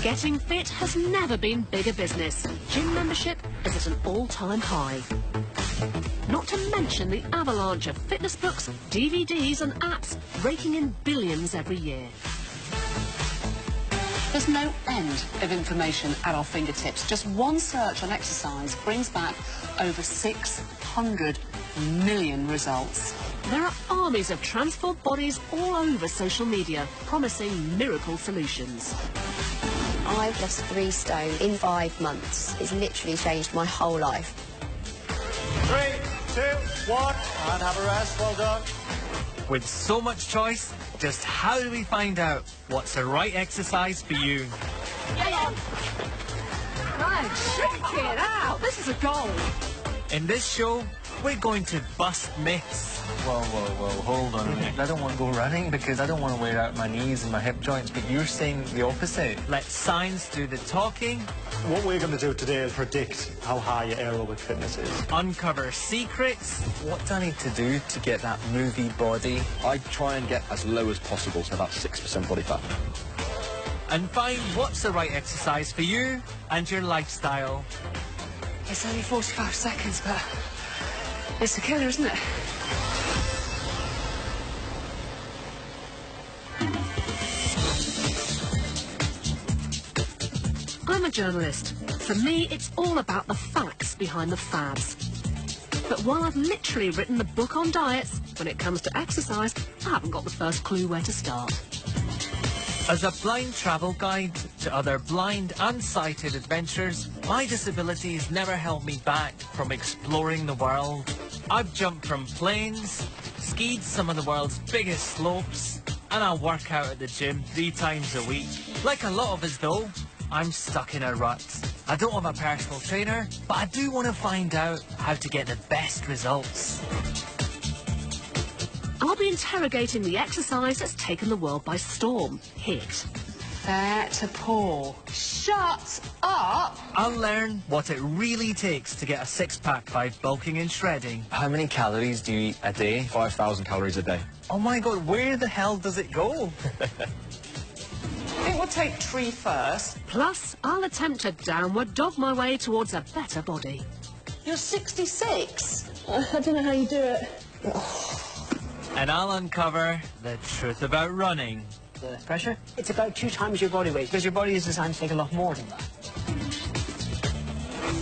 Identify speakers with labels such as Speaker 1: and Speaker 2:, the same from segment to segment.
Speaker 1: Getting fit has never been bigger business. Gym membership is at an all-time high. Not to mention the avalanche of fitness books, DVDs and apps raking in billions every year. There's no end of information at our fingertips. Just one search on exercise brings back over 600 million results. There are armies of transformed bodies all over social media, promising miracle solutions.
Speaker 2: I've lost 3 stone in 5 months. It's literally changed my whole life.
Speaker 3: 3, 2, 1, and have a rest. Well done.
Speaker 4: With so much choice, just how do we find out what's the right exercise for you?
Speaker 1: Right, shake it out. This is a goal.
Speaker 4: In this show, we're going to bust myths.
Speaker 5: Whoa, hold on a minute. I don't want to go running because I don't want to wear out my knees and my hip joints, but you're saying the opposite.
Speaker 4: Let science do the talking.
Speaker 3: What we're going to do today is predict how high your aerobic fitness is.
Speaker 4: Uncover secrets.
Speaker 5: What do I need to do to get that movie body?
Speaker 6: I try and get as low as possible, so about 6% body fat.
Speaker 4: And find what's the right exercise for you and your lifestyle.
Speaker 1: It's only 45 seconds, but it's a killer, isn't it? I'm a journalist. For me, it's all about the facts behind the fads. But while I've literally written the book on diets, when it comes to exercise, I haven't got the first clue where to start.
Speaker 4: As a blind travel guide to other blind and sighted adventurers, my disability has never held me back from exploring the world. I've jumped from planes, skied some of the world's biggest slopes, and I work out at the gym 3 times a week. Like a lot of us though, I'm stuck in a rut. I don't have a personal trainer, but I do want to find out how to get the best results.
Speaker 1: I'll be interrogating the exercise that's taken the world by storm, HIIT. Fair to poor. Shut up!
Speaker 4: I'll learn what it really takes to get a six-pack by bulking and shredding.
Speaker 5: How many calories do you eat a day?
Speaker 6: 5,000 calories a day.
Speaker 5: Oh my God, where the hell does it go?
Speaker 7: I think we'll take tree first.
Speaker 1: Plus, I'll attempt to downward dog my way towards a better body.
Speaker 7: You're 66.
Speaker 2: I don't know how you do it.
Speaker 4: And I'll uncover the truth about running.
Speaker 8: The pressure, it's about 2 times your body weight, because your body is designed to take a lot more than that.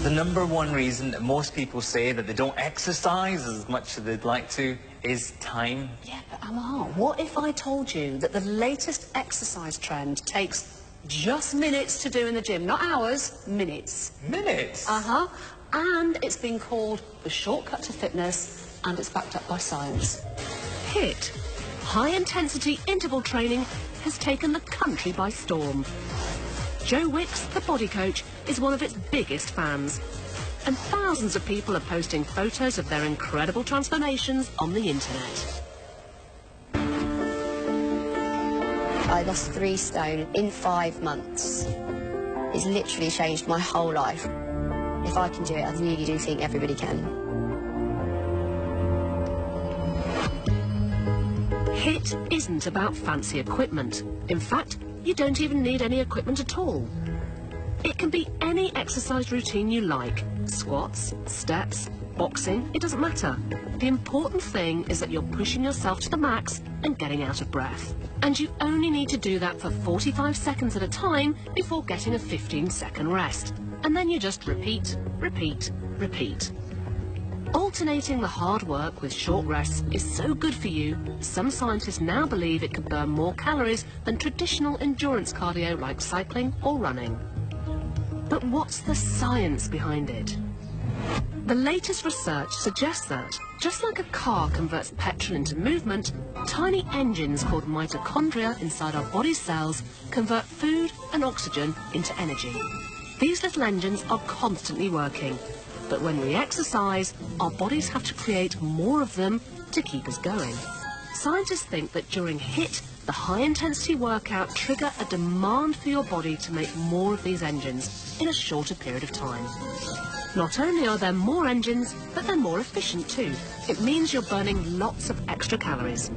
Speaker 5: The #1 reason that most people say that they don't exercise as much as they'd like to is time.
Speaker 1: Yeah, but Amar, what if I told you that the latest exercise trend takes just minutes to do in the gym? Not hours, minutes.
Speaker 5: Minutes?
Speaker 1: Uh-huh. And it's been called the shortcut to fitness, and it's backed up by science. HIIT, high-intensity interval training, has taken the country by storm. Joe Wicks, the body coach, is one of its biggest fans. And thousands of people are posting photos of their incredible transformations on the internet.
Speaker 2: I lost 3 stone in 5 months. It's literally changed my whole life. If I can do it, I really do think everybody can.
Speaker 1: HIIT isn't about fancy equipment. In fact, you don't even need any equipment at all. It can be any exercise routine you like. Squats, steps, boxing, it doesn't matter. The important thing is that you're pushing yourself to the max and getting out of breath. And you only need to do that for 45 seconds at a time before getting a 15-second rest. And then you just repeat, repeat, repeat. Alternating the hard work with short rests is so good for you, some scientists now believe it could burn more calories than traditional endurance cardio like cycling or running. But what's the science behind it? The latest research suggests that, just like a car converts petrol into movement, tiny engines called mitochondria inside our body cells convert food and oxygen into energy. These little engines are constantly working. But when we exercise, our bodies have to create more of them to keep us going. Scientists think that during HIIT, the high-intensity workout trigger a demand for your body to make more of these engines in a shorter period of time. Not only are there more engines, but they're more efficient too. It means you're burning lots of extra calories.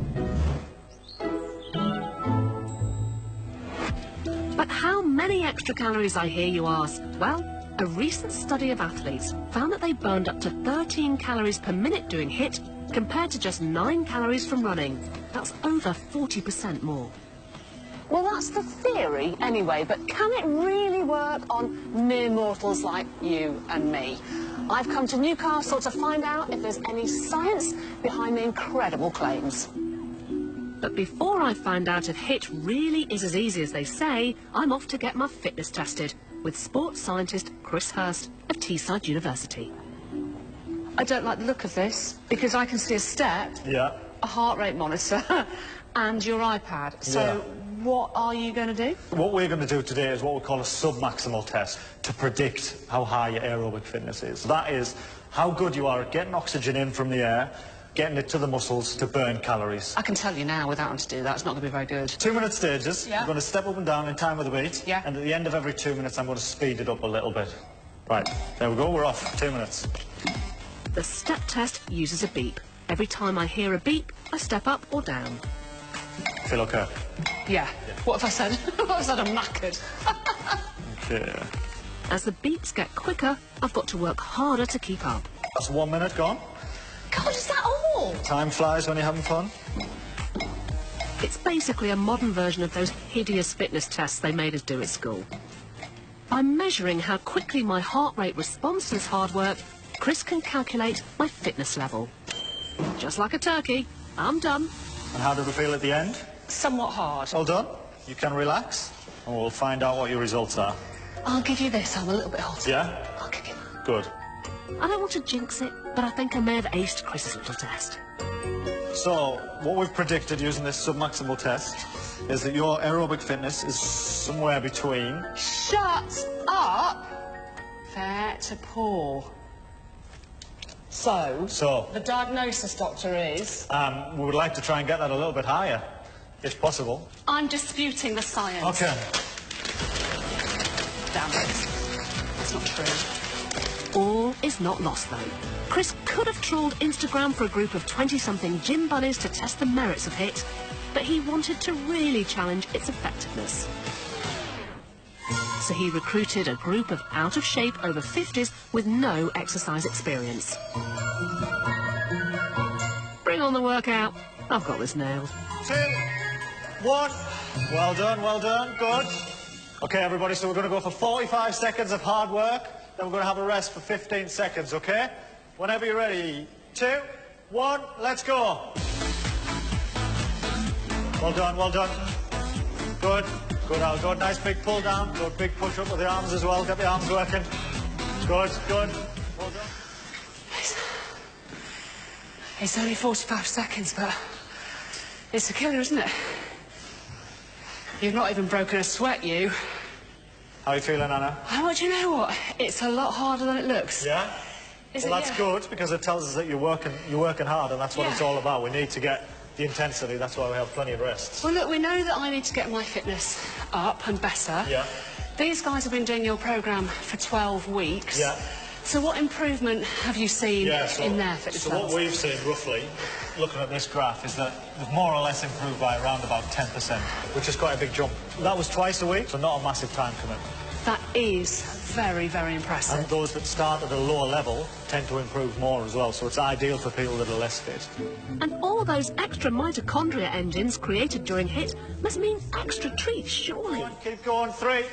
Speaker 1: But how many extra calories, I hear you ask? Well, a recent study of athletes found that they burned up to 13 calories per minute doing HIIT compared to just 9 calories from running. That's over 40% more.
Speaker 7: Well, that's the theory anyway, but can it really work on mere mortals like you and me? I've come to Newcastle to find out if there's any science behind the incredible claims.
Speaker 1: But before I find out if HIIT really is as easy as they say, I'm off to get my fitness tested with sports scientist Chris Hurst of Teesside University.
Speaker 7: I don't like the look of this because I can see a step, a heart rate monitor, and your iPad. So what are you going to do?
Speaker 3: What we're going to do today is what we call a sub-maximal test to predict how high your aerobic fitness is. That is how good you are at getting oxygen in from the air, getting it to the muscles to burn calories.
Speaker 7: I can tell you now, without having to do that, it's not going to be very good.
Speaker 3: 2-minute stages.
Speaker 7: Yeah.
Speaker 3: You're going to step up and down in time with the beat.
Speaker 7: Yeah.
Speaker 3: And at the end of every 2 minutes, I'm going to speed it up a little bit. Right, there we go, we're off. 2 minutes.
Speaker 1: The step test uses a beep. Every time I hear a beep, I step up or down.
Speaker 3: Feel okay?
Speaker 7: Yeah. What have I said? What have I said? I'm knackered.
Speaker 3: Okay.
Speaker 1: As the beeps get quicker, I've got to work harder to keep up.
Speaker 3: That's 1 minute gone.
Speaker 7: God, is that all?
Speaker 3: Time flies when you're having fun.
Speaker 1: It's basically a modern version of those hideous fitness tests they made us do at school. By measuring how quickly my heart rate responds to this hard work, Chris can calculate my fitness level. Just like a turkey, I'm done.
Speaker 3: And how did we feel at the end?
Speaker 7: Somewhat hard.
Speaker 3: All done. You can relax, and we'll find out what your results are.
Speaker 7: I'll give you this. I'm a little bit hot.
Speaker 3: Yeah?
Speaker 7: I'll give you that.
Speaker 3: Good.
Speaker 1: I don't want to jinx it, but I think I may have aced Chris's little test.
Speaker 3: So, what we've predicted using this submaximal test is that your aerobic fitness is somewhere between...
Speaker 7: Shut up! Fair to poor. So, the diagnosis, doctor, is...
Speaker 3: we would like to try and get that a little bit higher, if possible.
Speaker 7: I'm disputing the science.
Speaker 3: Okay.
Speaker 7: Damn it. That's not true.
Speaker 1: All is not lost, though. Chris could have trawled Instagram for a group of 20-something gym buddies to test the merits of HIIT, but he wanted to really challenge its effectiveness. So he recruited a group of out-of-shape over 50s with no exercise experience. Bring on the workout. I've got this nailed.
Speaker 3: 2, 1. Well done, good. Okay, everybody, so we're going to go for 45 seconds of hard work, then we're going to have a rest for 15 seconds, okay? Whenever you're ready. 2, 1, let's go. Well done. Good. Good, Al, good. Nice big pull down. Good, big push up with the arms as well. Get the arms working. Good. Well done.
Speaker 7: It's only 45 seconds, but it's a killer, isn't it? You've not even broken a sweat, you.
Speaker 3: How are you feeling, Anna?
Speaker 7: Oh, do you know what? It's a lot harder than it looks.
Speaker 3: Yeah?
Speaker 7: Is
Speaker 3: Well,
Speaker 7: it?
Speaker 3: that's
Speaker 7: Yeah.
Speaker 3: good, because it tells us that you're working hard, and that's what it's all about. We need to get the intensity. That's why we have plenty of rests.
Speaker 7: Well, look, we know that I need to get my fitness up and better.
Speaker 3: Yeah.
Speaker 7: These guys have been doing your programme for 12 weeks.
Speaker 3: Yeah.
Speaker 7: So what improvement have you seen in their fitness
Speaker 3: So
Speaker 7: levels?
Speaker 3: what we've seen, roughly, looking at this graph, is that they've more or less improved by around about 10%, which is quite a big jump. That was twice a week, so not a massive time commitment.
Speaker 7: That is very, very impressive.
Speaker 3: And those that start at a lower level tend to improve more as well, so it's ideal for people that are less fit.
Speaker 1: And all those extra mitochondria engines created during HIIT must mean extra treats, surely.
Speaker 3: Keep going. 3,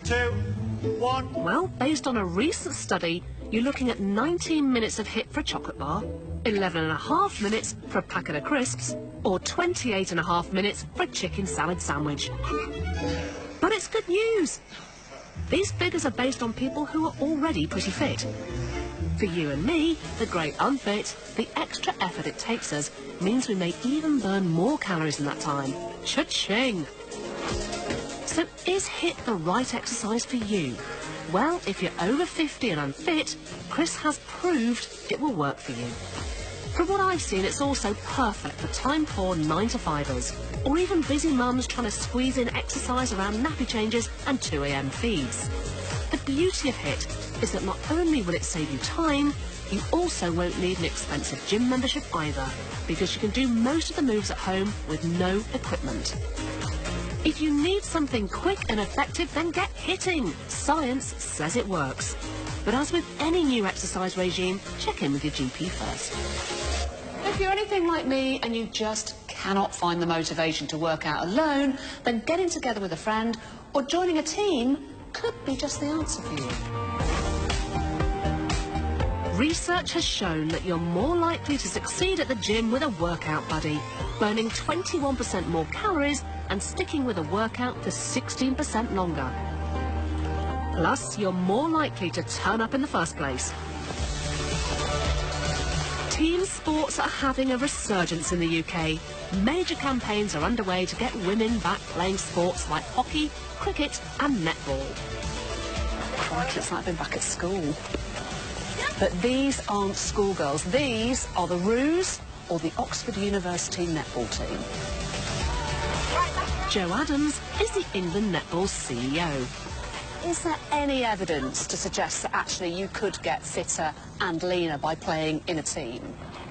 Speaker 3: 2, 1.
Speaker 1: Well, based on a recent study, you're looking at 19 minutes of HIIT for a chocolate bar, 11.5 minutes for a packet of crisps, or 28.5 minutes for a chicken salad sandwich. But it's good news. These figures are based on people who are already pretty fit. For you and me, the great unfit, the extra effort it takes us means we may even burn more calories in that time. Cha-ching! So is HIIT the right exercise for you? Well, if you're over 50 and unfit, Chris has proved it will work for you. From what I've seen, it's also perfect for time-poor 9-to-5ers, or even busy mums trying to squeeze in exercise around nappy changes and 2 a.m. feeds. The beauty of HIIT is that not only will it save you time, you also won't need an expensive gym membership either, because you can do most of the moves at home with no equipment. If you need something quick and effective, then get hitting. Science says it works. But as with any new exercise regime, check in with your GP first.
Speaker 7: If you're anything like me and you just cannot find the motivation to work out alone, then getting together with a friend or joining a team could be just the answer for you.
Speaker 1: Research has shown that you're more likely to succeed at the gym with a workout buddy, burning 21% more calories and sticking with a workout for 16% longer. Plus, you're more likely to turn up in the first place. Team sports are having a resurgence in the UK. Major campaigns are underway to get women back playing sports like hockey, cricket and netball.
Speaker 7: Crikey, it's like being back at school. But these aren't schoolgirls. These are the Roos, or the Oxford University netball team.
Speaker 1: Jo Adams is the England netball CEO.
Speaker 7: Is there any evidence to suggest that actually you could get fitter and leaner by playing in a team?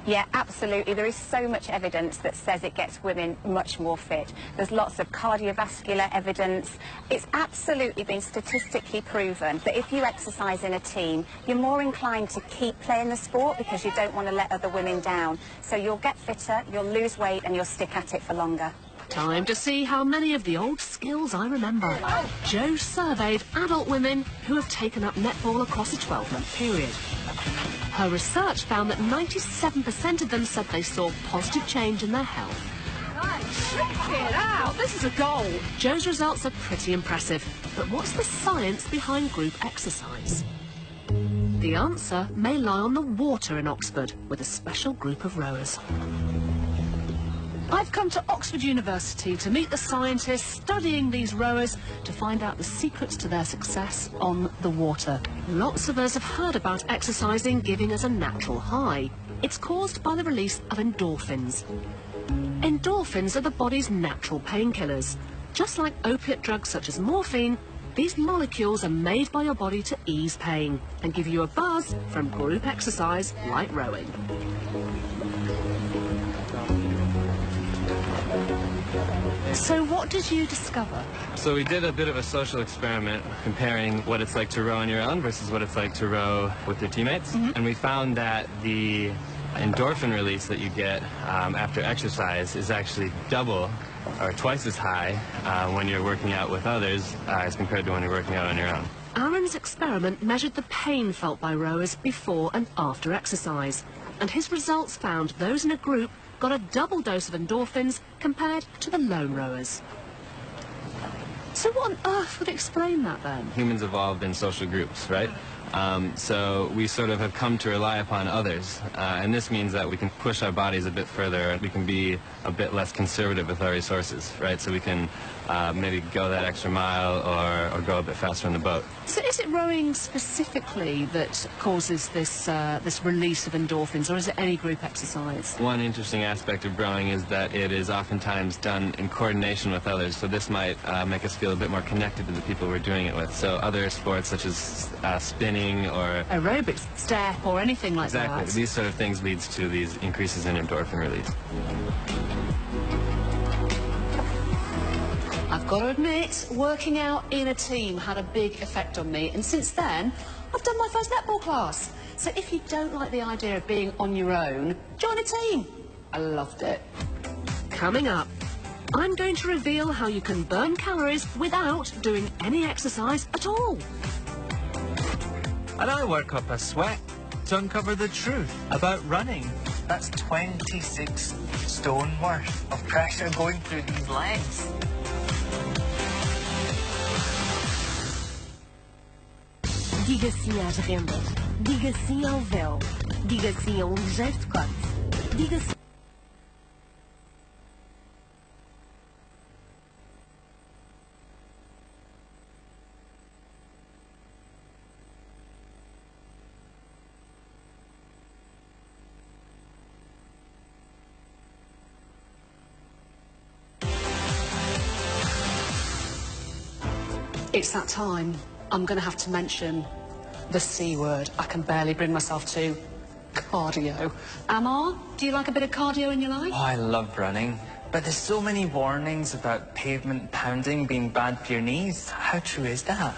Speaker 9: Yeah, absolutely. There is so much evidence that says it gets women much more fit. There's lots of cardiovascular evidence. It's absolutely been statistically proven that if you exercise in a team, you're more inclined to keep playing the sport because you don't want to let other women down. So you'll get fitter, you'll lose weight and you'll stick at it for longer.
Speaker 1: Time to see how many of the old skills I remember. Jo surveyed adult women who have taken up netball across a 12-month period. Her research found that 97% of them said they saw positive change in their health.
Speaker 7: Check it out! This is a goal!
Speaker 1: Jo's results are pretty impressive, but what's the science behind group exercise? The answer may lie on the water in Oxford, with a special group of rowers. I've come to Oxford University to meet the scientists studying these rowers to find out the secrets to their success on the water. Lots of us have heard about exercising giving us a natural high. It's caused by the release of endorphins. Endorphins are the body's natural painkillers. Just like opiate drugs such as morphine, these molecules are made by your body to ease pain and give you a buzz from group exercise like rowing. So what did you discover?
Speaker 10: So we did a bit of a social experiment comparing what it's like to row on your own versus what it's like to row with your teammates. And we found that the endorphin release that you get after exercise is actually double or twice as high when you're working out with others as compared to when you're working out on your own.
Speaker 1: Aaron's experiment measured the pain felt by rowers before and after exercise, and his results found those in a group got a double dose of endorphins compared to the lone rowers. So what on earth would explain that then?
Speaker 10: Humans evolved in social groups, right? So we sort of have come to rely upon others, and this means that we can push our bodies a bit further, and we can be a bit less conservative with our resources, right? So we can maybe go that extra mile or go a bit faster on the boat.
Speaker 7: So is it rowing specifically that causes this this release of endorphins, or is it any group exercise?
Speaker 10: One interesting aspect of rowing is that it is oftentimes done in coordination with others, so this might make us feel a bit more connected to the people we're doing it with. So other sports such as spinning or
Speaker 7: aerobics, step or anything like that.
Speaker 10: Exactly. These sort of things leads to these increases in endorphin release.
Speaker 7: I've got to admit, working out in a team had a big effect on me, and since then, I've done my first netball class. So if you don't like the idea of being on your own, join a team. I loved it.
Speaker 1: Coming up, I'm going to reveal how you can burn calories without doing any exercise at all.
Speaker 4: And I work up a sweat to uncover the truth about running.
Speaker 5: That's 26 stone worth of pressure going through these legs.
Speaker 11: Diga sim às rendas. Diga sim ao véu. Diga sim a ligeiro de corte. Diga sim.
Speaker 7: It's that time. I'm going to have to mention the C word. I can barely bring myself to cardio. Amar, do you like a bit of cardio in your life?
Speaker 5: Oh, I love running. But there's so many warnings about pavement pounding being bad for your knees. How true is that?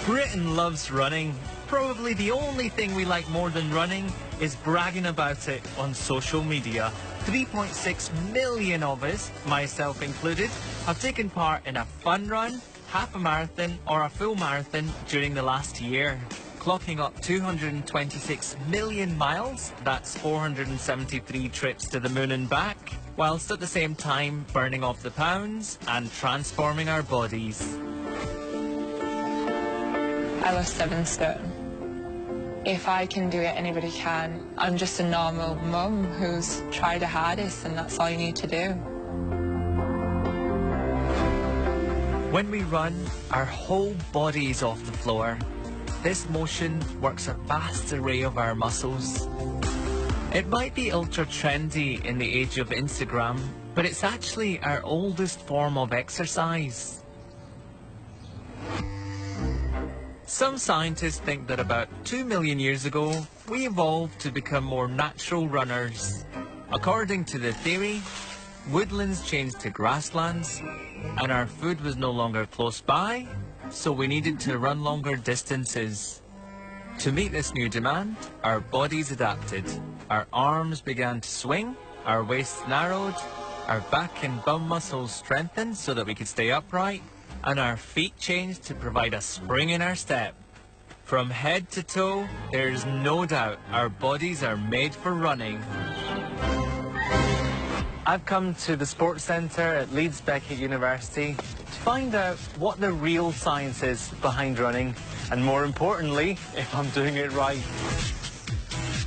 Speaker 4: Britain loves running. Probably the only thing we like more than running is bragging about it on social media. 3.6 million of us, myself included, have taken part in a fun run, half a marathon or a full marathon during the last year, clocking up 226 million miles, that's 473 trips to the moon and back, whilst at the same time burning off the pounds and transforming our bodies.
Speaker 12: I lost 7 stone. If I can do it, anybody can. I'm just a normal mum who's tried her hardest, and that's all you need to do.
Speaker 4: When we run, our whole body is off the floor. This motion works a vast array of our muscles. It might be ultra trendy in the age of Instagram, but it's actually our oldest form of exercise. Some scientists think that about 2 million years ago, we evolved to become more natural runners. According to the theory, woodlands changed to grasslands, and our food was no longer close by, so we needed to run longer distances. To meet this new demand, our bodies adapted. Our arms began to swing, our waists narrowed, our back and bum muscles strengthened so that we could stay upright, and our feet changed to provide a spring in our step. From head to toe, there's no doubt our bodies are made for running.
Speaker 5: I've come to the sports centre at Leeds Beckett University to find out what the real science is behind running, and more importantly, if I'm doing it right.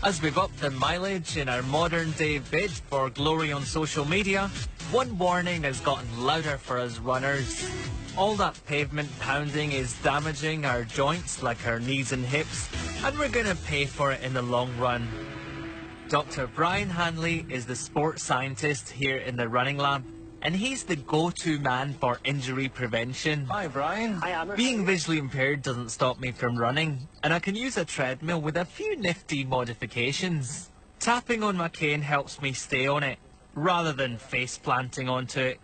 Speaker 4: As we've upped the mileage in our modern day bid for glory on social media, one warning has gotten louder for us runners. All that pavement pounding is damaging our joints like our knees and hips, and we're going to pay for it in the long run. Dr. Brian Hanley is the sports scientist here in the running lab, and he's the go-to man for injury prevention.
Speaker 5: Hi, Brian.
Speaker 8: Hi, Amar.
Speaker 4: Being visually impaired doesn't stop me from running, and I can use a treadmill with a few nifty modifications. Tapping on my cane helps me stay on it, rather than face planting onto it.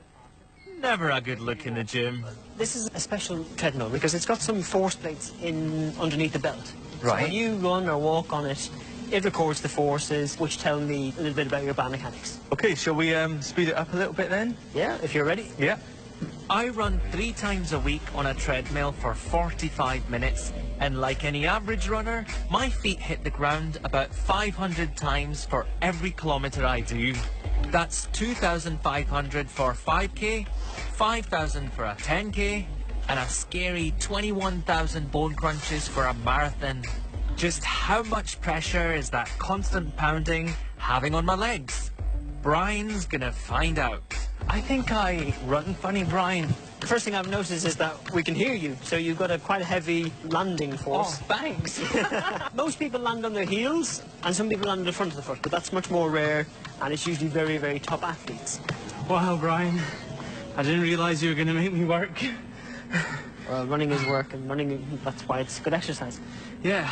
Speaker 4: Never a good look in the gym.
Speaker 8: This is a special treadmill because it's got some force plates in underneath the belt.
Speaker 5: Right.
Speaker 8: So when you run or walk on it, it records the forces, which tell me a little bit about your biomechanics.
Speaker 5: Okay, shall we speed it up a little bit then?
Speaker 8: Yeah, if you're ready.
Speaker 5: Yeah.
Speaker 4: I run 3 times a week on a treadmill for 45 minutes, and like any average runner, my feet hit the ground about 500 times for every kilometre I do. That's 2,500 for 5k, 5,000 for a 10k, and a scary 21,000 bone crunches for a marathon. Just how much pressure is that constant pounding having on my legs? Brian's gonna find out.
Speaker 5: I think I run funny, Brian.
Speaker 8: The first thing I've noticed is that we can hear you, so you've got quite a heavy landing force.
Speaker 5: Oh, thanks.
Speaker 8: Most people land on their heels, and some people land on the front of the foot, but that's much more rare, and it's usually very, very top athletes.
Speaker 13: Wow, Brian. I didn't realise you were going to make me work.
Speaker 8: Well, running is work, and running, that's why it's good exercise.
Speaker 13: Yeah,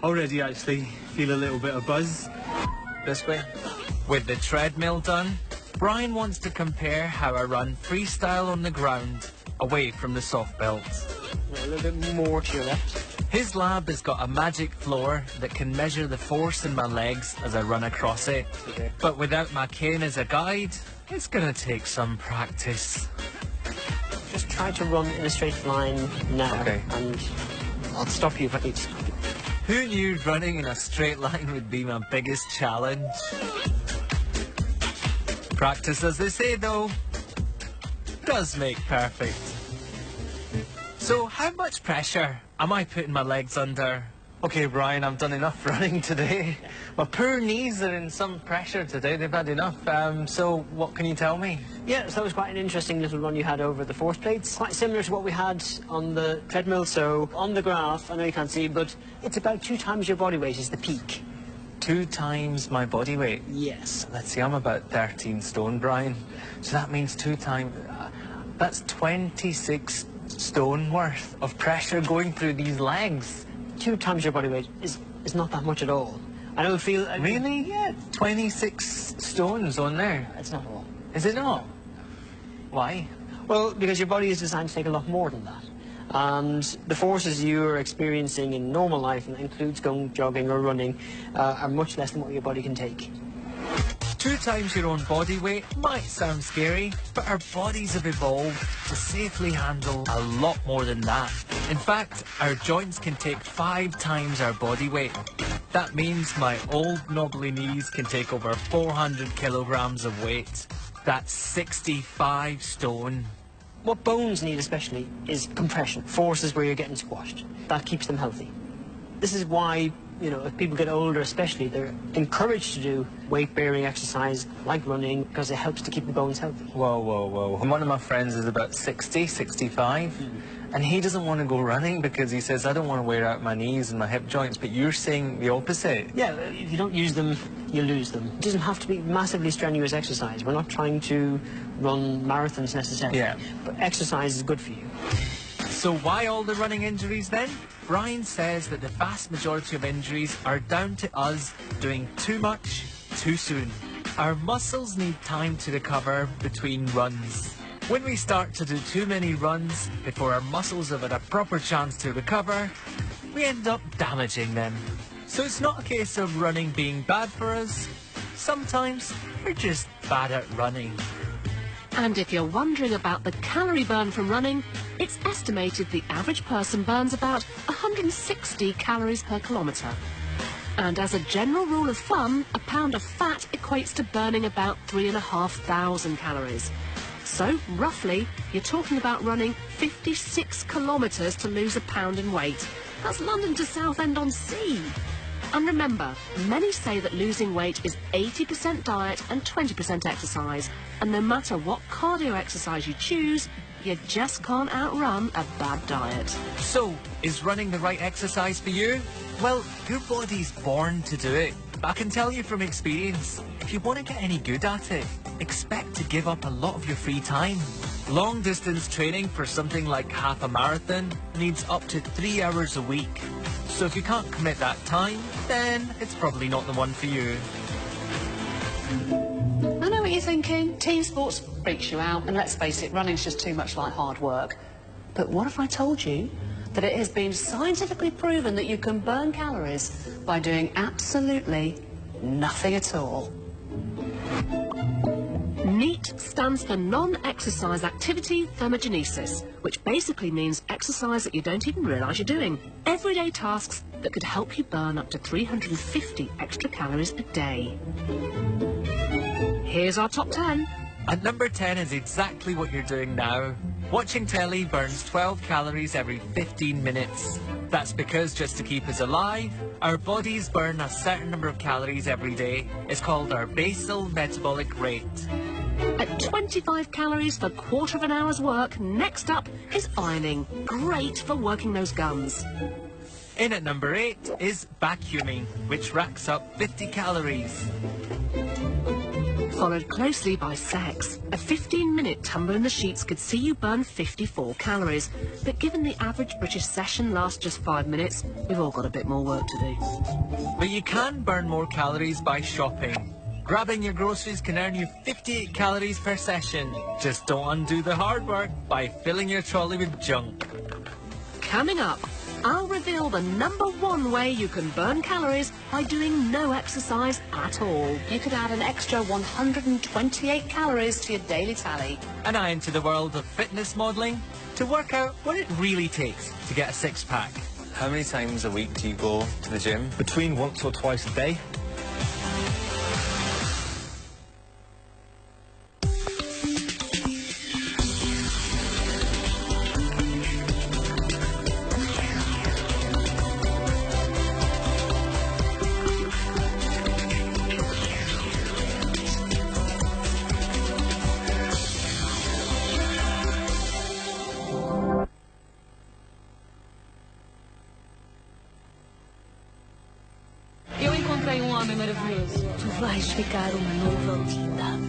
Speaker 13: already actually feel a little bit of buzz.
Speaker 5: This way.
Speaker 4: With the treadmill done, Brian wants to compare how I run freestyle on the ground, away from the soft belt.
Speaker 8: A little bit more to your left.
Speaker 4: His lab has got a magic floor that can measure the force in my legs as I run across it.
Speaker 8: Okay.
Speaker 4: But without my cane as a guide, it's gonna take some practice.
Speaker 8: Just try to run in a straight line now,
Speaker 5: okay,
Speaker 8: and I'll stop you if I need to stop you.
Speaker 4: Who knew running in a straight line would be my biggest challenge? Practice, as they say, though, does make perfect. So how much pressure am I putting my legs under?
Speaker 5: Okay, Brian, I've done enough running today. My poor knees are in some pressure today. They've had enough. So what can you tell me?
Speaker 8: Yeah, so that was quite an interesting little run you had over the force plates. Quite similar to what we had on the treadmill. So on the graph, I know you can't see, but it's about 2 times your body weight is the peak.
Speaker 5: 2 times my body weight?
Speaker 8: Yes.
Speaker 5: Let's see, I'm about 13 stone, Brian. So that means 2 times... that's 26 stone worth of pressure going through these legs.
Speaker 8: 2 times your body weight is not that much at all. I don't feel...
Speaker 5: Really? Yeah, 26 stones on there.
Speaker 8: It's not a lot.
Speaker 5: Is it not? Why?
Speaker 8: Well, because your body is designed to take a lot more than that. And the forces you're experiencing in normal life, and that includes going jogging or running, are much less than what your body can take.
Speaker 4: 2 times your own body weight might sound scary, but our bodies have evolved to safely handle a lot more than that. In fact, our joints can take 5 times our body weight. That means my old knobbly knees can take over 400 kilograms of weight. That's 65 stone.
Speaker 8: What bones need especially is compression, forces where you're getting squashed. That keeps them healthy. This is why, you know, if people get older especially, they're encouraged to do weight-bearing exercise like running because it helps to keep the bones healthy.
Speaker 5: Whoa, whoa, whoa. And one of my friends is about 60, 65, and he doesn't want to go running because he says, I don't want to wear out my knees and my hip joints, but you're saying the opposite.
Speaker 8: Yeah, if you don't use them, you lose them. It doesn't have to be massively strenuous exercise. We're not trying to run marathons necessarily, but exercise is good for you.
Speaker 4: So why all the running injuries then? Brian says that the vast majority of injuries are down to us doing too much, too soon. Our muscles need time to recover between runs. When we start to do too many runs before our muscles have had a proper chance to recover, we end up damaging them. So it's not a case of running being bad for us. Sometimes we're just bad at running.
Speaker 1: And if you're wondering about the calorie burn from running, it's estimated the average person burns about 160 calories per kilometre. And as a general rule of thumb, a pound of fat equates to burning about 3,500 calories. So, roughly, you're talking about running 56 kilometres to lose a pound in weight. That's London to Southend-on-Sea. And remember, many say that losing weight is 80% diet and 20% exercise. And no matter what cardio exercise you choose, you just can't outrun a bad diet.
Speaker 4: So, is running the right exercise for you? Well, your body's born to do it. But I can tell you from experience, if you want to get any good at it, expect to give up a lot of your free time. Long distance training for something like half a marathon needs up to 3 hours a week. So if you can't commit that time, then it's probably not the one for you.
Speaker 7: I know what you're thinking. Team sports freaks you out, and let's face it, running's just too much like hard work. But what if I told you that it has been scientifically proven that you can burn calories by doing absolutely nothing at all?
Speaker 1: NEAT stands for non-exercise activity thermogenesis, which basically means exercise that you don't even realise you're doing. Everyday tasks that could help you burn up to 350 extra calories a day. Here's our top 10.
Speaker 4: And number 10 is exactly what you're doing now. Watching telly burns 12 calories every 15 minutes. That's because, just to keep us alive, our bodies burn a certain number of calories every day. It's called our basal metabolic rate.
Speaker 1: At 25 calories for a quarter of an hour's work, next up is ironing. Great for working those guns.
Speaker 4: In at number 8 is vacuuming, which racks up 50 calories.
Speaker 1: Followed closely by sex. A 15-minute tumble in the sheets could see you burn 54 calories. But given the average British session lasts just 5 minutes, we've all got a bit more work to do.
Speaker 4: But you can burn more calories by shopping. Grabbing your groceries can earn you 58 calories per session. Just don't undo the hard work by filling your trolley with junk.
Speaker 1: Coming up, I'll reveal the #1 way you can burn calories by doing no exercise at all.
Speaker 7: You could add an extra 128 calories to your daily tally.
Speaker 4: An eye into the world of fitness modelling to work out what it really takes to get a six-pack.
Speaker 5: How many times a week do you go to the gym?
Speaker 6: Between once or twice a day.
Speaker 11: Tu vais ficar uma novaltina.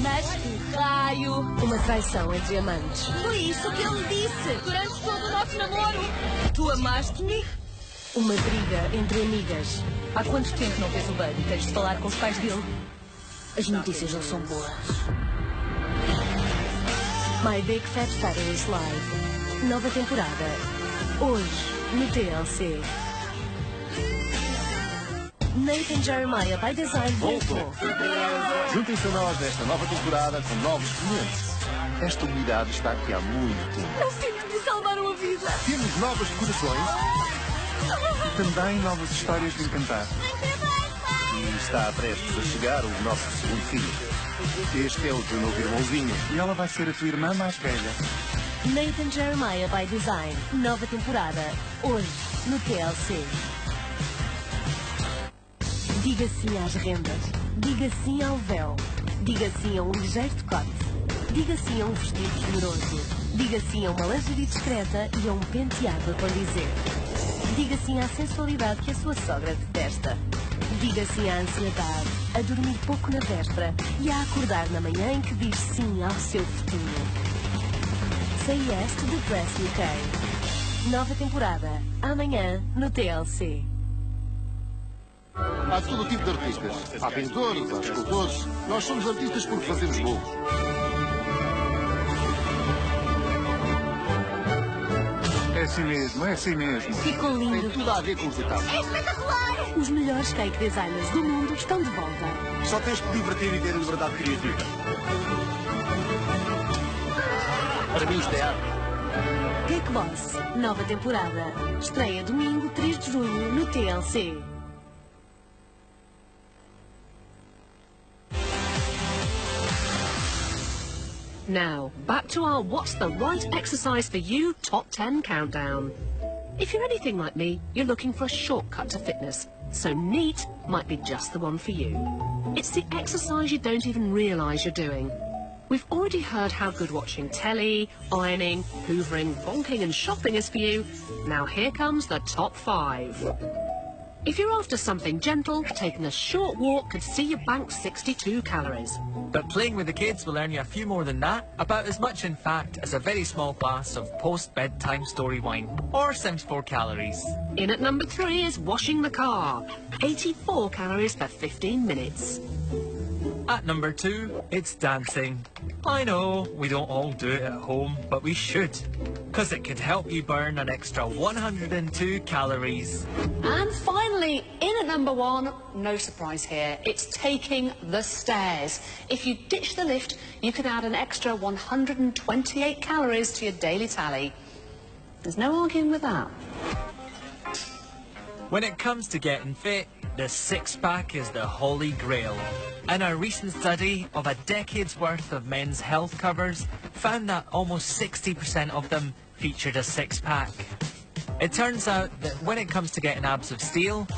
Speaker 11: Mas que raio! Uma traição entre amantes.
Speaker 14: Foi isso que ele disse durante todo o nosso namoro. Tu amaste-me
Speaker 11: Uma briga entre amigas.
Speaker 14: Há quanto tempo não vês o Buddy? Tens de falar com os pais dele.
Speaker 11: As notícias não são boas. My Big Fat Fabulous Live. Nova temporada. Hoje, no TLC. Nathan Jeremiah by Design voltou.
Speaker 15: Juntem-se a nós nesta nova temporada com novos clientes. Esta unidade está aqui há muito tempo.
Speaker 11: Os filhos me salvaram a vida.
Speaker 15: Temos novas decorações e também novas histórias de encantar. E está prestes a chegar o nosso segundo filho. Este é o teu novo irmãozinho e ela vai ser a tua irmã mais velha.
Speaker 11: Nathan Jeremiah by Design. Nova temporada. Hoje, no TLC. Diga sim às rendas. Diga sim ao véu. Diga sim a um ligeiro decote. Diga sim a um vestido generoso. Diga sim a uma lingerie discreta e a um penteado a condizer. Diga sim à sensualidade que a sua sogra detesta. Diga sim à ansiedade, a dormir pouco na véspera e a acordar na manhã em que diz sim ao seu futuro. Say yes to the Dress UK. Nova temporada. Amanhã no TLC.
Speaker 15: Há todo tipo de artistas. Há pintores, há escultores. Nós somos artistas porque fazemos bolos. É assim mesmo, é assim mesmo.
Speaker 11: Ficou lindo.
Speaker 15: Tem tudo a ver com os detalhes.
Speaker 11: É espetacular! Os melhores cake designers do mundo estão de volta.
Speaker 15: Só tens de te divertir e ter liberdade criativa. Para mim isto é arte.
Speaker 11: Cake Boss. Nova temporada. Estreia domingo 3 de junho no TLC.
Speaker 1: Now, back to our What's the Right Exercise for You Top 10 Countdown. If you're anything like me, you're looking for a shortcut to fitness, so NEAT might be just the one for you. It's the exercise you don't even realise you're doing. We've already heard how good watching telly, ironing, hoovering, bonking and shopping is for you. Now here comes the top 5. If you're after something gentle, taking a short walk could see you bank 62 calories.
Speaker 4: But playing with the kids will earn you a few more than that, about as much in fact as a very small glass of post-bedtime story wine, or 74 calories.
Speaker 1: In at number 3 is washing the car, 84 calories for 15 minutes.
Speaker 4: At number 2, it's dancing. I know, we don't all do it at home, but we should, because it could help you burn an extra 102 calories.
Speaker 7: And finally, in at number 1, no surprise here, it's taking the stairs. If you ditch the lift, you can add an extra 128 calories to your daily tally. There's no arguing with that.
Speaker 4: When it comes to getting fit, the six-pack is the holy grail. And a recent study of a decade's worth of men's health covers found that almost 60% of them featured a six-pack. It turns out that when it comes to getting abs of steel,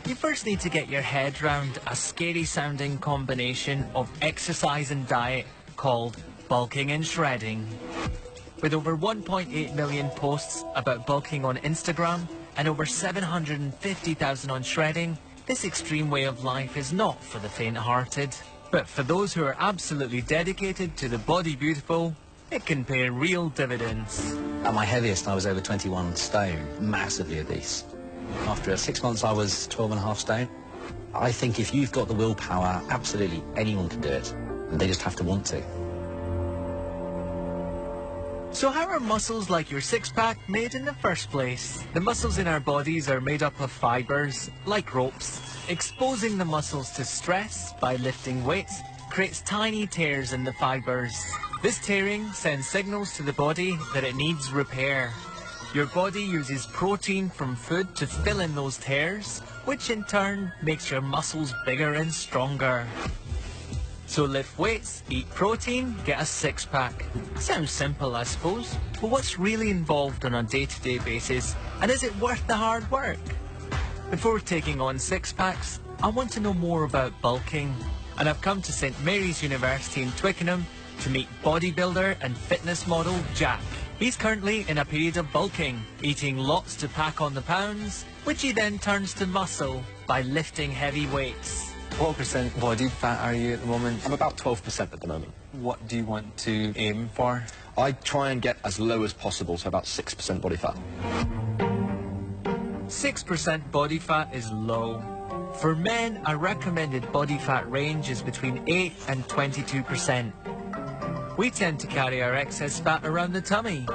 Speaker 4: you first need to get your head round a scary-sounding combination of exercise and diet called bulking and shredding. With over 1.8 million posts about bulking on Instagram and over 750,000 on shredding, this extreme way of life is not for the faint-hearted. But for those who are absolutely dedicated to the body beautiful, it can pay real dividends.
Speaker 16: At my heaviest, I was over 21 stone, massively obese. After 6 months, I was 12.5 stone. I think if you've got the willpower, absolutely anyone can do it. And they just have to want to.
Speaker 4: So how are muscles like your six-pack made in the first place? The muscles in our bodies are made up of fibres, like ropes. Exposing the muscles to stress by lifting weights creates tiny tears in the fibres. This tearing sends signals to the body that it needs repair. Your body uses protein from food to fill in those tears, which in turn makes your muscles bigger and stronger. So lift weights, eat protein, get a six-pack. Sounds simple, I suppose, but what's really involved on a day-to-day basis, and is it worth the hard work? Before taking on six-packs, I want to know more about bulking, and I've come to St Mary's University in Twickenham to meet bodybuilder and fitness model Jack. He's currently in a period of bulking, eating lots to pack on the pounds, which he then turns to muscle by lifting heavy weights.
Speaker 6: What percent body fat are you at the moment? I'm about 12% at the moment.
Speaker 5: What do you want to aim for?
Speaker 6: I try and get as low as possible, so about 6% body fat.
Speaker 4: 6% body fat is low. For men, a recommended body fat range is between 8 and 22%. We tend to carry our excess fat around the tummy.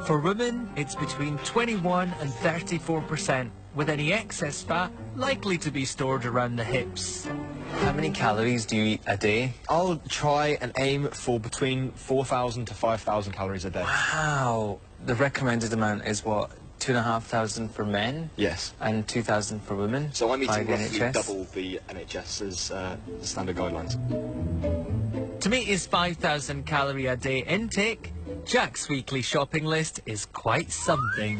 Speaker 4: For women, it's between 21 and 34%, with any excess fat likely to be stored around the hips.
Speaker 5: How many calories do you eat a day?
Speaker 6: I'll try and aim for between 4,000 to 5,000 calories a day.
Speaker 5: Wow. The recommended amount is what? 2,500 for men?
Speaker 6: Yes.
Speaker 5: And 2,000 for women?
Speaker 6: So I'm eating roughly
Speaker 5: NHS?
Speaker 6: double the NHS's the standard guidelines.
Speaker 4: To meet his 5,000 calorie a day intake, Jack's weekly shopping list is quite something.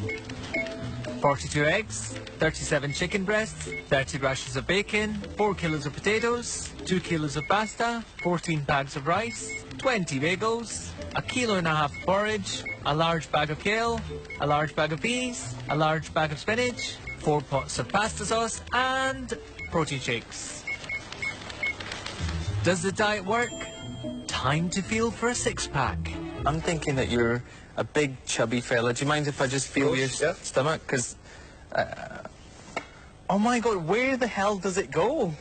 Speaker 4: 42 eggs, 37 chicken breasts, 30 rashers of bacon, 4 kilos of potatoes, 2 kilos of pasta, 14 bags of rice, 20 bagels, 1.5 kilos porridge, a large bag of kale, a large bag of peas, a large bag of spinach, 4 pots of pasta sauce, and protein shakes. Does the diet work? Time to feel for a six-pack.
Speaker 5: I'm thinking that you're a big, chubby fella. Do you mind if I just feel your stomach? Because, oh my God, where the hell does it go?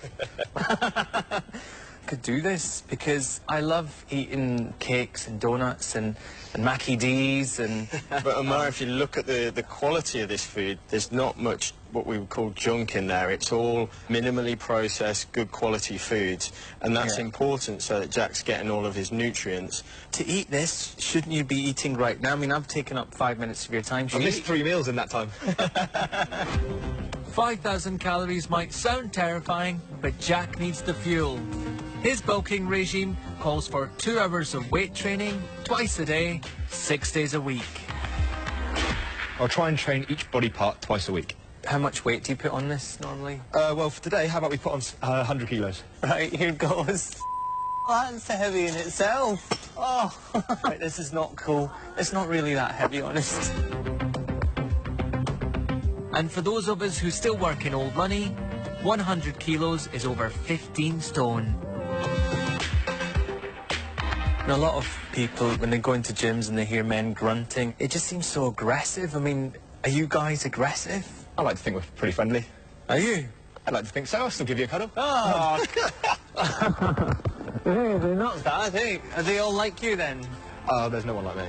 Speaker 5: Could do this because I love eating cakes and donuts and HIITDes and...
Speaker 10: But Amar, if you look at the quality of this food, there's not much what we would call junk in there. It's all minimally processed, good quality foods, and that's important so that Jack's getting all of his nutrients.
Speaker 5: To eat this, shouldn't you be eating right now? I mean, I've taken up 5 minutes of your time.
Speaker 6: I missed 3 meals in that time.
Speaker 4: 5,000 calories might sound terrifying, but Jack needs the fuel. His bulking regime calls for 2 hours of weight training, twice a day, 6 days a week.
Speaker 6: I'll try and train each body part twice a week.
Speaker 5: How much weight do you put on this normally?
Speaker 6: Well, for today, how about we put on 100 kilos?
Speaker 5: Right, here goes. That's heavy in itself. Oh, right, this is not cool. It's not really that heavy, honest.
Speaker 4: And for those of us who still work in old money, 100 kilos is over 15 stone.
Speaker 5: And a lot of people, when they go into gyms and they hear men grunting, it just seems so aggressive. I mean, are you guys aggressive?
Speaker 6: I like to think we're pretty friendly.
Speaker 5: Are you?
Speaker 6: I'd like to think so. I'll still give you a cuddle.
Speaker 5: Oh. They're not bad, eh? Are they all like you then?
Speaker 6: Oh, there's no one like me.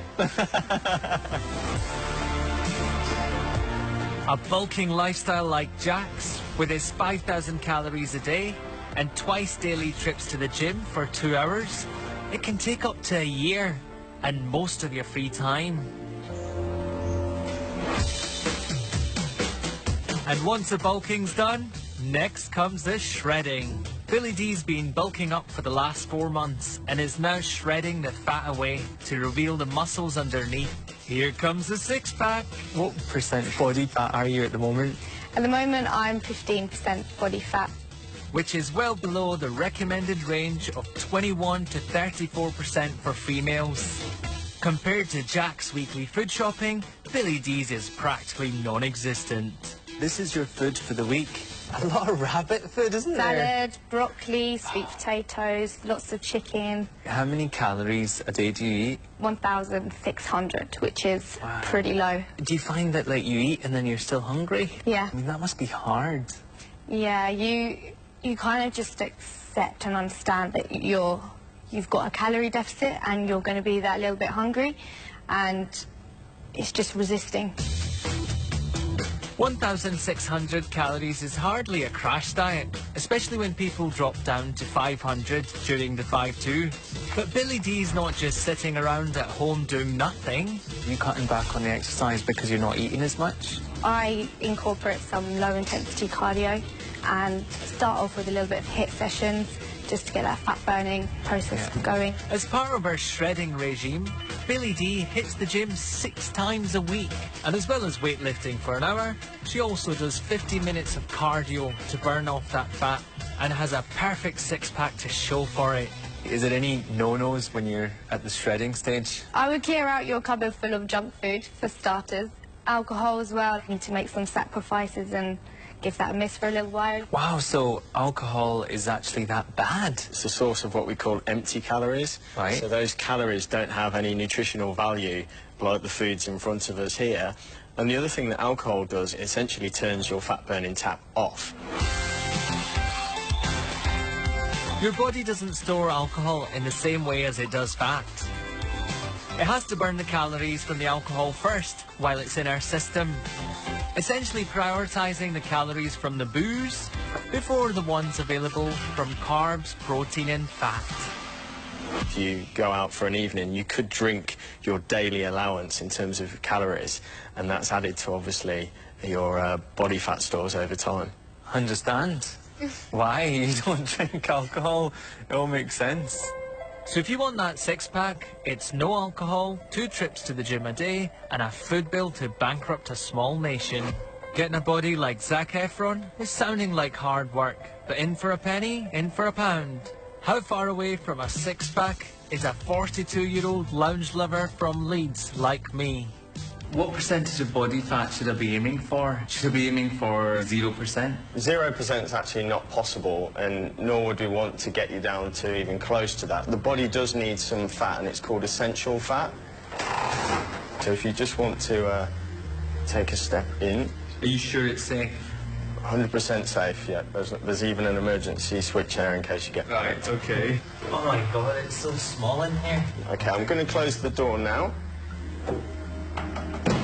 Speaker 4: A bulking lifestyle like Jack's, with his 5,000 calories a day and twice daily trips to the gym for 2 hours, it can take up to a year and most of your free time. And once the bulking's done, next comes the shredding. Billy D's been bulking up for the last 4 months and is now shredding the fat away to reveal the muscles underneath. Here comes the six-pack.
Speaker 5: What percent body fat are you at the moment?
Speaker 2: At the moment, I'm 15% body fat.
Speaker 4: Which is well below the recommended range of 21 to 34% for females. Compared to Jack's weekly food shopping, Billy D's is practically non-existent.
Speaker 5: This is your food for the week. A lot of rabbit food, isn't there?
Speaker 2: Salad, broccoli, sweet potatoes, lots of chicken.
Speaker 5: How many calories a day do you eat?
Speaker 2: 1,600, which is pretty low.
Speaker 5: Do you find that, like, you eat and then you're still hungry?
Speaker 2: Yeah.
Speaker 5: I mean, that must be hard.
Speaker 2: Yeah, you kind of just accept and understand that you've got a calorie deficit and you're going to be that little bit hungry, and it's just resisting.
Speaker 4: 1,600 calories is hardly a crash diet, especially when people drop down to 500 during the 5-2. But Billy D's not just sitting around at home doing nothing.
Speaker 5: Are you cutting back on the exercise because you're not eating as much?
Speaker 2: I incorporate some low-intensity cardio and start off with a little bit of HIIT sessions just to get that fat-burning process going.
Speaker 4: As part of her shredding regime, Billy D hits the gym 6 times a week. And as well as weightlifting for an hour, she also does 50 minutes of cardio to burn off that fat and has a perfect six-pack to show for it.
Speaker 5: Is there any no-nos when you're at the shredding stage?
Speaker 2: I would clear out your cupboard full of junk food, for starters. Alcohol as well. You need to make some sacrifices and give that a miss for a little while.
Speaker 5: Wow, so alcohol is actually that bad?
Speaker 10: It's a source of what we call empty calories.
Speaker 5: Right.
Speaker 10: So those calories don't have any nutritional value like the foods in front of us here. And the other thing that alcohol does, it essentially turns your fat-burning tap off.
Speaker 4: Your body doesn't store alcohol in the same way as it does fat. It has to burn the calories from the alcohol first while it's in our system, essentially prioritising the calories from the booze before the ones available from carbs, protein and fat.
Speaker 10: If you go out for an evening, you could drink your daily allowance in terms of calories, and that's added to, obviously, your body fat stores over time.
Speaker 5: Understand why you don't drink alcohol? It all makes sense.
Speaker 4: So if you want that six-pack, it's no alcohol, 2 trips to the gym a day, and a food bill to bankrupt a small nation. Getting a body like Zac Efron is sounding like hard work, but in for a penny, in for a pound. How far away from a six-pack is a 42-year-old lounge lover from Leeds like me?
Speaker 5: What percentage of body fat should I be aiming for? Should I be aiming for 0%?
Speaker 10: 0% is actually not possible, and nor would we want to get you down to even close to that. The body does need some fat, and it's called essential fat. So if you just want to take a step in...
Speaker 5: Are you sure it's safe?
Speaker 10: 100% safe, yeah. There's even an emergency switch there in case you get panicked.
Speaker 5: Right, okay.
Speaker 4: Oh my God, it's so small in here.
Speaker 10: Okay, I'm going to close the door now.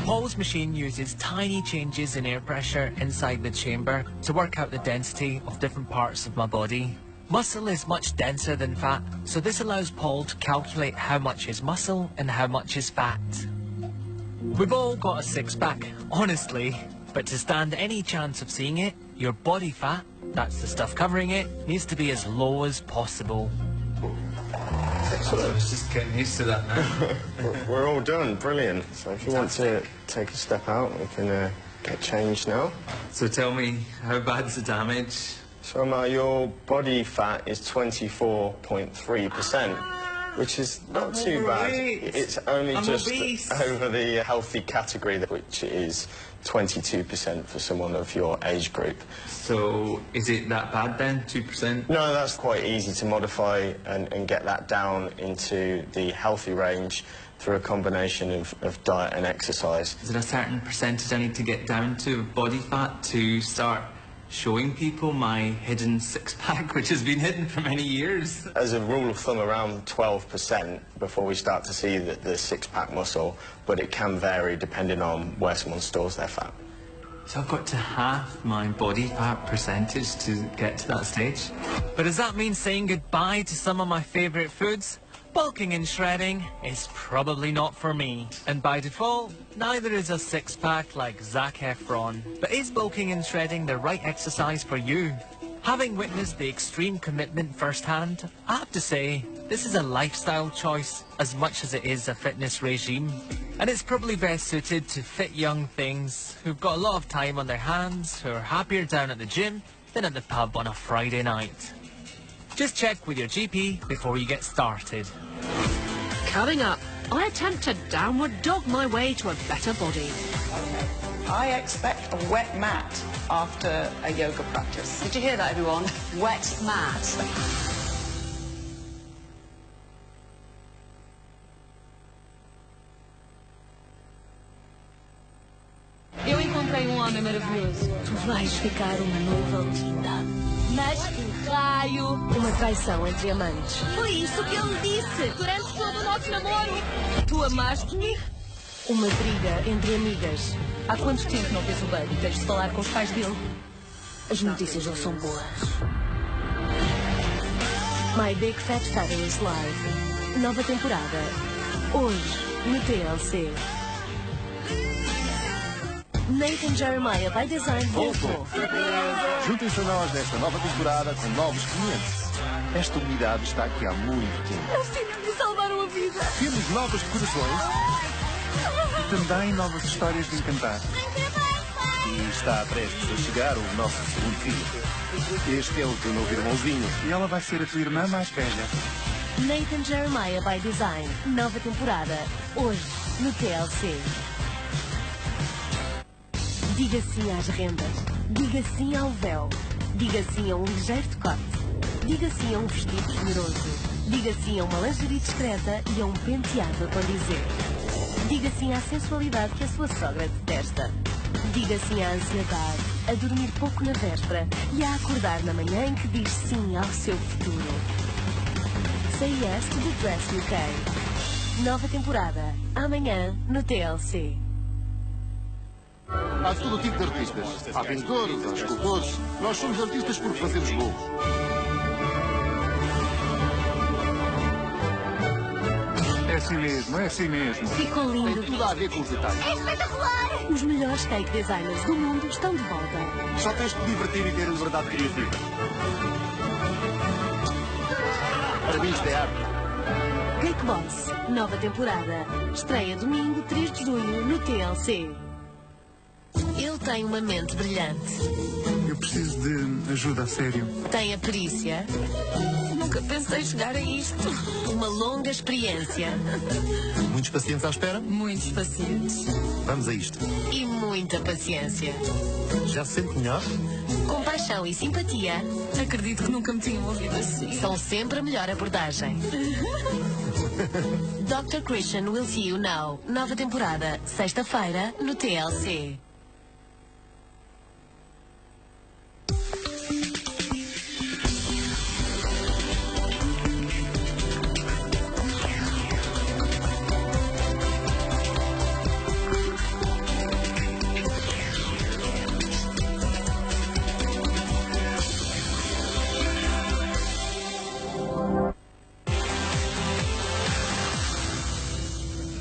Speaker 4: Paul's machine uses tiny changes in air pressure inside the chamber to work out the density of different parts of my body. Muscle is much denser than fat, so this allows Paul to calculate how much is muscle and how much is fat. We've all got a six-pack, honestly, but to stand any chance of seeing it, your body fat, that's the stuff covering it, needs to be as low as possible.
Speaker 5: I was just getting used to that now.
Speaker 10: We're all done, brilliant. So if you want to take a step out, we can get changed now.
Speaker 5: So tell me, how bad's the damage?
Speaker 10: So Amar, your body fat is 24.3%, which is not too bad. It's only just over the healthy category, which is 22% for someone of your age group.
Speaker 5: So is it that bad then, 2%?
Speaker 10: No, that's quite easy to modify and get that down into the healthy range through a combination of diet and exercise.
Speaker 5: Is there a certain percentage I need to get down to body fat to start showing people my hidden six-pack, which has been hidden for many years?
Speaker 10: As a rule of thumb, around 12% before we start to see the six-pack muscle, but it can vary depending on where someone stores their fat.
Speaker 5: So I've got to half my body fat percentage to get to that stage?
Speaker 4: But does that mean saying goodbye to some of my favourite foods? Bulking and shredding is probably not for me. And by default, neither is a six-pack like Zac Efron. But is bulking and shredding the right exercise for you? Having witnessed the extreme commitment firsthand, I have to say, this is a lifestyle choice as much as it is a fitness regime. And it's probably best suited to fit young things who've got a lot of time on their hands, who are happier down at the gym than at the pub on a Friday night. Just check with your GP before you get started.
Speaker 1: Coming up, I attempt to downward dog my way to a better body.
Speaker 17: I expect a wet mat after a yoga practice.
Speaker 7: Did you hear that, everyone? Wet mat.
Speaker 14: Eu encontrei homem maravilhoso.
Speaker 11: Tu vais ficar uma novalquita.
Speaker 14: Mas que raio!
Speaker 11: Uma traição entre amantes.
Speaker 14: Foi isso que ele disse durante todo o nosso namoro. Tu amaste-me?
Speaker 11: Uma briga entre amigas.
Speaker 14: Há quanto tempo não vês o Buddy? Tens de falar com os pais dele.
Speaker 11: As notícias não são boas. My Big Fat Fabulous Live. Nova temporada. Hoje, no TLC. Nathan Jeremiah by Design voltou.
Speaker 15: Juntem-se a nós nesta nova temporada com novos clientes. Esta unidade está aqui há muito tempo.
Speaker 14: Eles tinham de salvaram a vida.
Speaker 15: Temos novas decorações e também novas histórias de encantar. E está prestes a chegar o nosso segundo filho. Este é o teu novo irmãozinho e ela vai ser a tua irmã mais velha.
Speaker 11: Nathan Jeremiah by Design. Nova temporada. Hoje, no TLC. Diga sim às rendas. Diga sim ao véu. Diga sim a um ligeiro decote. Diga sim a um vestido generoso. Diga sim a uma lingerie discreta e a um penteado a condizer. Diga sim à sensualidade que a sua sogra detesta. Diga sim à ansiedade, a dormir pouco na véspera e a acordar na manhã em que diz sim ao seu futuro. Say Yes to the Dress UK. Nova temporada, amanhã no TLC.
Speaker 15: Há todo tipo de artistas. Há pintores, há escultores. Nós somos artistas porque fazemos bolos. É assim mesmo, é assim mesmo.
Speaker 11: Ficou lindo.
Speaker 15: Tem tudo a ver com os detalhes.
Speaker 11: É espetacular! Os melhores cake designers do mundo estão de volta.
Speaker 15: Só tens de te divertir e ter liberdade criativa. Parabéns de arte.
Speaker 11: Cake Boss, nova temporada. Estreia domingo 3 de junho no TLC. Ele tem uma mente brilhante.
Speaker 15: Eu preciso de ajuda a sério.
Speaker 11: Tem a perícia. Nunca pensei chegar a isto. Uma longa experiência.
Speaker 15: Muitos pacientes à espera?
Speaker 11: Muitos pacientes.
Speaker 15: Vamos a isto.
Speaker 11: E muita paciência.
Speaker 15: Já se sente melhor?
Speaker 11: Compaixão e simpatia. Acredito que nunca me tinham ouvido assim. São sempre a melhor abordagem. Dr. Christian Will See You Now. Nova temporada, sexta-feira, no TLC.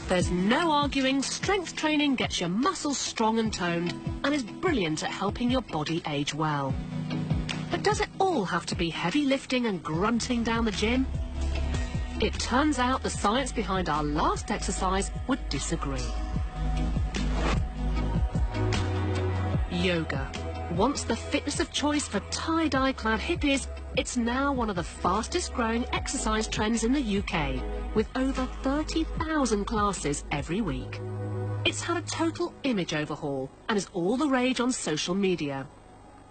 Speaker 1: There's no arguing, strength training gets your muscles strong and toned and is brilliant at helping your body age well. But does it all have to be heavy lifting and grunting down the gym? It turns out the science behind our last exercise would disagree. Yoga. Once the fitness of choice for tie-dye clad hippies, it's now one of the fastest growing exercise trends in the UK, with over 30,000 classes every week. It's had a total image overhaul and is all the rage on social media.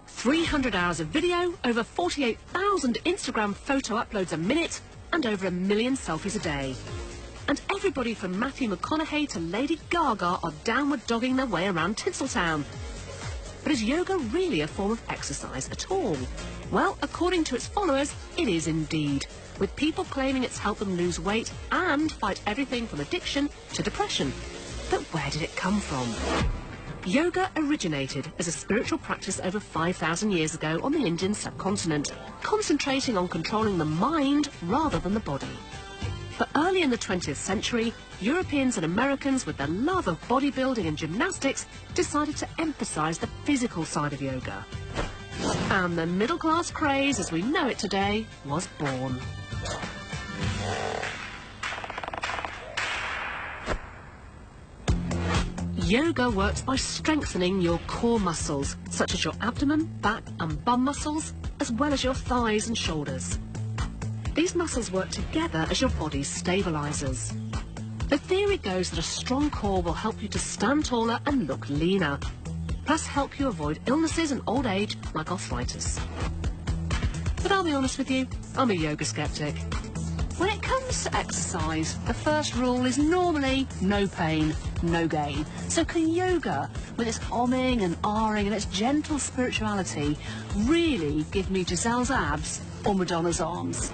Speaker 1: 300 hours of video, over 48,000 Instagram photo uploads a minute, and over 1 million selfies a day. And everybody from Matthew McConaughey to Lady Gaga are downward dogging their way around Tinseltown. But is yoga really a form of exercise at all? Well, according to its followers, it is indeed, with people claiming it's helped them lose weight and fight everything from addiction to depression. But where did it come from? Yoga originated as a spiritual practice over 5,000 years ago on the Indian subcontinent, concentrating on controlling the mind rather than the body. But early in the 20th century, Europeans and Americans, with their love of bodybuilding and gymnastics, decided to emphasize the physical side of yoga. And the middle-class craze, as we know it today, was born. Yoga works by strengthening your core muscles, such as your abdomen, back and bum muscles, as well as your thighs and shoulders. These muscles work together as your body's stabilizers. The theory goes that a strong core will help you to stand taller and look leaner, plus help you avoid illnesses and old age like arthritis. But I'll be honest with you, I'm a yoga skeptic. When it comes to exercise, the first rule is normally no pain, no gain. So can yoga, with its omming and ahhing and its gentle spirituality, really give me Giselle's abs or Madonna's arms?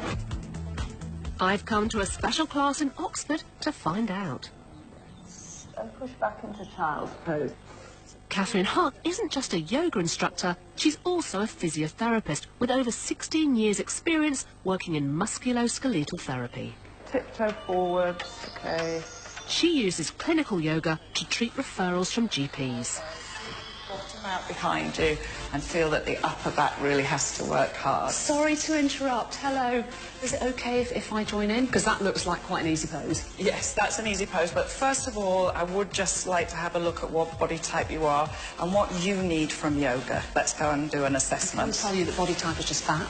Speaker 1: I've come to a special class in Oxford to find out.
Speaker 17: And push back into child's pose.
Speaker 1: Catherine Hart isn't just a yoga instructor, she's also a physiotherapist with over 16 years' experience working in musculoskeletal therapy.
Speaker 17: Tiptoe forwards, okay.
Speaker 1: She uses clinical yoga to treat referrals from GPs.
Speaker 17: Bottom out behind you and feel that the upper back really has to work hard.
Speaker 7: Sorry to interrupt. Hello. Is it okay if I join in? Because that looks like quite an easy pose.
Speaker 17: Yes, that's an easy pose, but first of all, I would just like to have a look at what body type you are and what you need from yoga. Let's go and do an assessment.
Speaker 7: I can tell you that body type is just fat.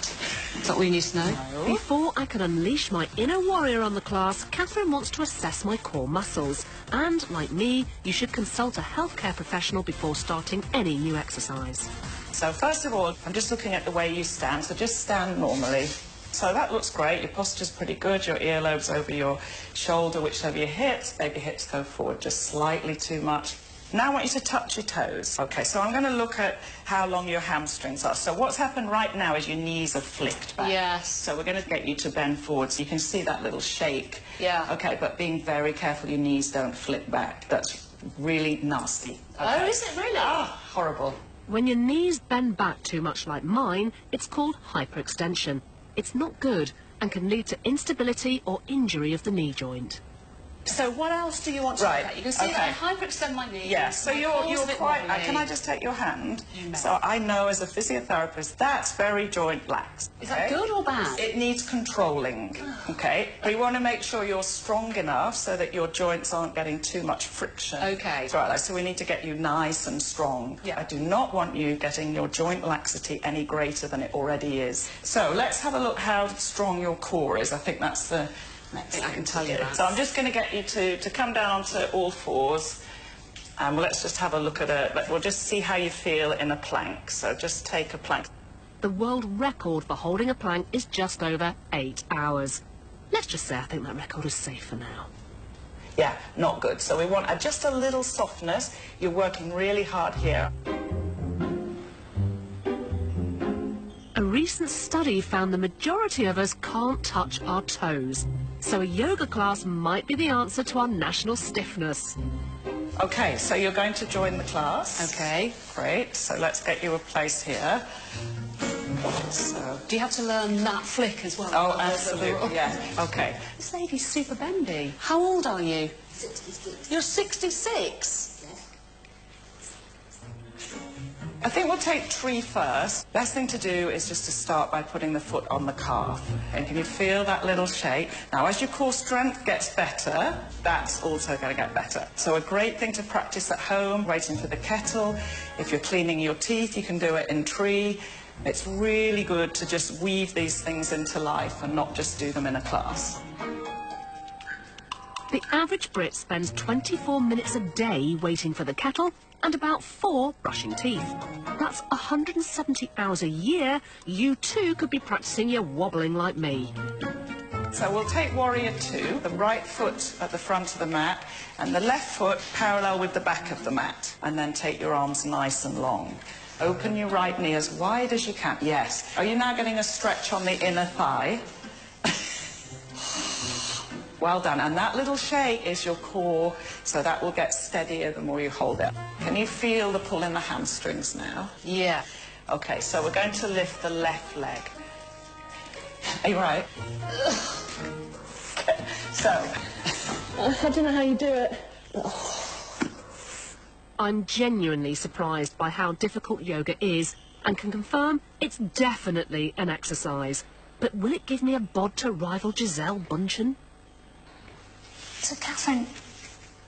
Speaker 7: Is that all you need to know?
Speaker 17: No.
Speaker 1: Before I can unleash my inner warrior on the class, Catherine wants to assess my core muscles. And, like me, you should consult a healthcare professional before starting any new exercise.
Speaker 17: So first of all, I'm just looking at the way you stand, so just stand normally. So that looks great. Your posture's pretty good. Your earlobe's over your shoulder, which over your hips. Maybe your hips go forward just slightly too much. Now I want you to touch your toes. Okay, so I'm going to look at how long your hamstrings are. So what's happened right now is your knees are flicked back.
Speaker 7: Yes.
Speaker 17: So we're going to get you to bend forward so you can see that little shake.
Speaker 7: Yeah.
Speaker 17: Okay, but being very careful your knees don't flick back. That's really nasty. Okay.
Speaker 7: Oh, is it really?
Speaker 17: Ah, horrible.
Speaker 1: When your knees bend back too much like mine, it's called hyperextension. It's not good and can lead to instability or injury of the knee joint.
Speaker 7: So what else do you want to look at? You can see that I hyperextend my knee.
Speaker 17: Yeah, so you're quite... Can I just take your hand? So I know as a physiotherapist, that's very joint lax.
Speaker 7: Is that good or bad?
Speaker 17: It needs controlling, okay? We want to make sure you're strong enough so that your joints aren't getting too much friction.
Speaker 7: Okay.
Speaker 17: Right, so we need to get you nice and strong. Yeah. I do not want you getting your joint laxity any greater than it already is. So let's have a look how strong your core is. I think that's the...
Speaker 7: Next, I can tell you that.
Speaker 17: So I'm just going to get you to come down onto all fours, and let's just have a look at we'll just see how you feel in a plank. So just take a plank.
Speaker 1: The world record for holding a plank is just over 8 hours. Let's just say I think that record is safe for now.
Speaker 17: Yeah, not good. So we want just a little softness. You're working really hard here.
Speaker 1: A recent study found the majority of us can't touch our toes. So a yoga class might be the answer to our national stiffness.
Speaker 17: Okay, so you're going to join the class.
Speaker 7: Okay.
Speaker 17: Great, so let's get you a place here. So...
Speaker 7: Do you have to learn that flick as well?
Speaker 17: Oh, absolutely, yeah. Okay.
Speaker 7: This lady's super bendy. How old are you? 66. You're 66?
Speaker 17: I think we'll take tree first. Best thing to do is just to start by putting the foot on the calf. And can you feel that little shake? Now, as your core strength gets better, that's also going to get better. So a great thing to practice at home, waiting for the kettle. If you're cleaning your teeth, you can do it in tree. It's really good to just weave these things into life and not just do them in a class.
Speaker 1: The average Brit spends 24 minutes a day waiting for the kettle and about 4 brushing teeth. That's 170 hours a year. You too could be practicing your wobbling like me.
Speaker 17: So we'll take Warrior 2, the right foot at the front of the mat, and the left foot parallel with the back of the mat. And then take your arms nice and long. Open your right knee as wide as you can. Yes. Are you now getting a stretch on the inner thigh? Well done. And that little shake is your core, so that will get steadier the more you hold it. Can you feel the pull in the hamstrings now?
Speaker 7: Yeah.
Speaker 17: Okay, so we're going to lift the left leg. Are you right? So...
Speaker 7: I don't know how you do it.
Speaker 1: I'm genuinely surprised by how difficult yoga is and can confirm it's definitely an exercise. But will it give me a bod to rival Giselle Bundchen?
Speaker 7: So, Catherine,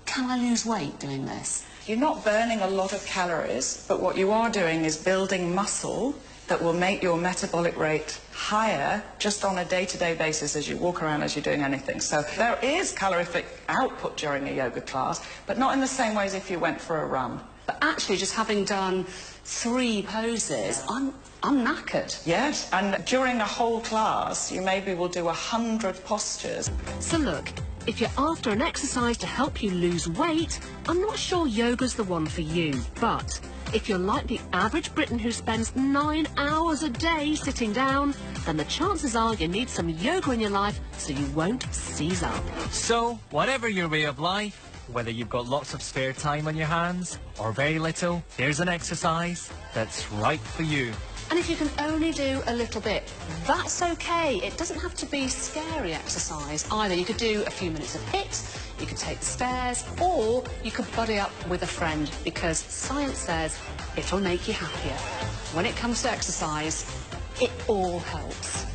Speaker 7: can I lose weight doing this?
Speaker 17: You're not burning a lot of calories, but what you are doing is building muscle that will make your metabolic rate higher just on a day-to-day basis as you walk around, as you're doing anything. So there is calorific output during a yoga class, but not in the same way as if you went for a run.
Speaker 7: But actually, just having done 3 poses, I'm knackered.
Speaker 17: Yes, and during a whole class, you maybe will do 100 postures.
Speaker 1: So look, if you're after an exercise to help you lose weight, I'm not sure yoga's the one for you. But if you're like the average Briton who spends 9 hours a day sitting down, then the chances are you need some yoga in your life so you won't seize up.
Speaker 4: So, whatever your way of life, whether you've got lots of spare time on your hands or very little, there's an exercise that's right for you.
Speaker 7: And if you can only do a little bit, that's okay. It doesn't have to be scary exercise either. You could do a few minutes of HIIT, you could take the stairs, or you could buddy up with a friend, because science says it'll make you happier. When it comes to exercise, it all helps.